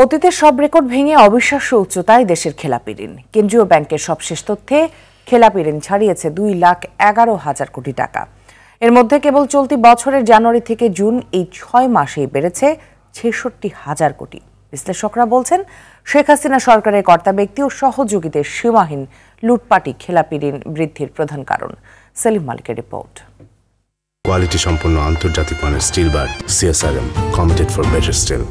অতীতের সব রেকর্ড ভেঙে অবিশ্বাস্য উচ্চতায় দেশের খেলাপি ঋণ। কেন্দ্রীয় ব্যাংকের সবশেষ তথ্যে খেলাপি ঋণ ছাড়িয়েছে 2,11,000 কোটি টাকা। এর মধ্যে কেবল চলতি বছরের জানুয়ারি থেকে জুন এই 6 মাসেই বেড়েছে 66,000 কোটি। বিশ্লেষকরা বলছেন, শেখ হাসিনা সরকারের কর্তা ব্যক্তি ও সহযোগীদের সীমাহীন লুটপাটই খেলাপি ঋণ বৃদ্ধির প্রধান কারণ। সেলিম মালিকের রিপোর্ট। কোয়ালিটি সম্পন্ন আন্তর্জাতিক মানের still bar CSRM, committed for better still.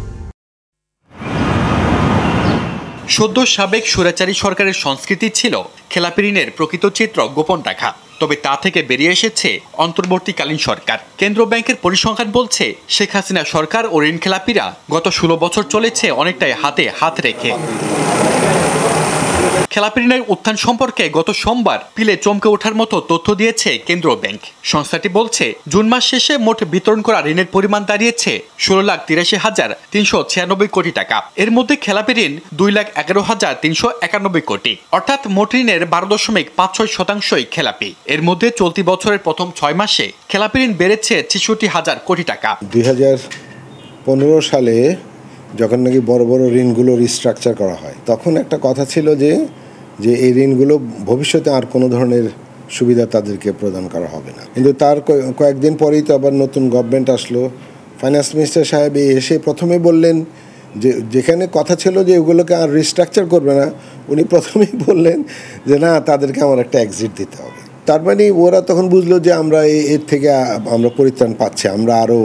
সদ্য সাবেক স্বৈরাচারী সরকারের সংস্কৃতি ছিল খেলাপি ঋণের প্রকৃত চিত্র গোপন রাখা। তবে তা থেকে বেরিয়ে এসেছে অন্তর্বর্তীকালীন সরকার। কেন্দ্রীয় ব্যাংকের পরিসংখ্যান বলছে, শেখ হাসিনা সরকার ও ঋণ খেলাপিরা গত 16 বছর চলেছে অনেকটাই হাতে হাত রেখে। খেলাপি ঋণের উত্থান সম্পর্কে গত সোমবার পিলে চমকে ওঠার মতো তথ্য দিয়েছে কেন্দ্রীয় ব্যাংক। সংস্থাটি বলছে, জুন মাস শেষে মোট বিতরণ করা ঋণের পরিমাণ দাঁড়িয়েছে 16,83,396 কোটি টাকা। এর মধ্যে খেলাপি ঋণ 2,11,391 কোটি, অর্থাৎ মোট ঋণের 12.56% খেলাপি। এর মধ্যে চলতি বছরের প্রথম 6 মাসে খেলাপি ঋণ বেড়েছে 66,000 কোটি টাকা। 2015 সালে যখন নাকি বড় বড় ঋণগুলো রিস্ট্রাকচার করা হয়, তখন একটা কথা ছিল যে এই ঋণগুলো ভবিষ্যতে আর কোনো ধরনের সুবিধা তাদেরকে প্রদান করা হবে না। কিন্তু তার কয়েকদিন পরেই তো আবার নতুন গভর্নমেন্ট আসলো। ফাইন্যান্স মিনিস্টার সাহেব এসে প্রথমে বললেন যে যেখানে কথা ছিল যে ওগুলোকে আর রিস্ট্রাকচার করবে না, উনি প্রথমেই বললেন যে না, তাদেরকে আমার একটা এক্সিট দিতে হবে। তার মানে ওরা তখন বুঝলো যে আমরা এর থেকে আমরা পরিত্রাণ পাচ্ছি, আমরা আরো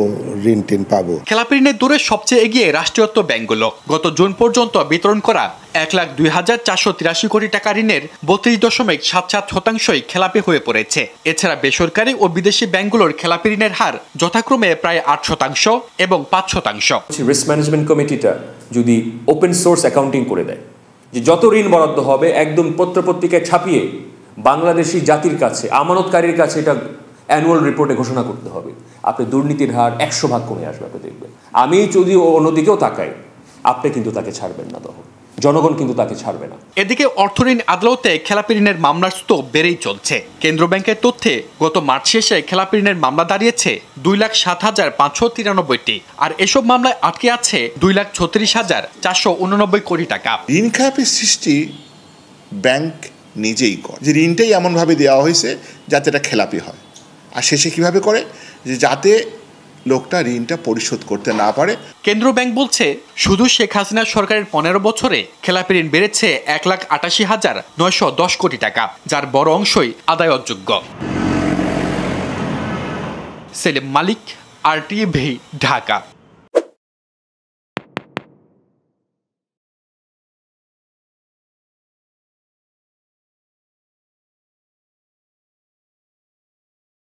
ঋণ টিন পাবো। খেলাপি ঋণের দূরে সবচেয়ে এগিয়ে রাষ্ট্রায়ত্ত ব্যাংকগুলো। গত জুন পর্যন্ত বিতরণ করা 1,02,483 কোটি টাকা ঋণের 32.77% খেলাপি হয়ে পড়েছে। এছাড়া বেসরকারি ও বিদেশি ব্যাংকগুলোর খেলাপি ঋণের হার যথাক্রমে প্রায় 8% এবং 5%। রিস্ক ম্যানেজমেন্ট কমিটিটা যদি ওপেন সোর্স অ্যাকাউন্টিং করে দেয়, যে যত ঋণ বরাদ্দ হবে একদম পত্রপত্রিকায় ছাপিয়ে বাংলাদেশি জাতির কাছে, আমানতকারীর কাছে এটা অ্যানুয়াল রিপোর্টে ঘোষণা করতে হবে, আপনি দুর্নীতির হার 100 ভাগ কমে আসবে। আপনি দেখবেন, আমি যদি অন্যদিকেও তাকাই, আপনি কিন্তু তাকে ছাড়বেন না, তখন জনগণ কিন্তু তাকে ছাড়বে না। এদিকে অর্থ ঋণ আদালতে খেলাপি ঋণের মামলার স্তর বেড়েই চলছে। কেন্দ্র ব্যাংকের তথ্যে গত মার্চ শেষে খেলাপি ঋণের মামলা দাঁড়িয়েছে 2,07,593টি, আর এসব মামলায় আটকে আছে 2,36,489 কোটি টাকা। ঋণ খেলাপির সৃষ্টি ব্যাংক নিজেই করে, যে ঋণটাই এমনভাবে দেওয়া হয়েছে যাতে এটা খেলাপি হয়। আর শেষে কিভাবে করে, যে যাতে লোকটা ঋণটা পরিশোধ করতে না পারে। কেন্দ্রীয় ব্যাংক বলছে, শুধু শেখ হাসিনা সরকারের 15 বছরে খেলাপি ঋণ বেড়েছে 1,88,910 কোটি টাকা, যার বড় অংশই আদায় অযোগ্য। সেলিম মালিক, RTV, ঢাকা।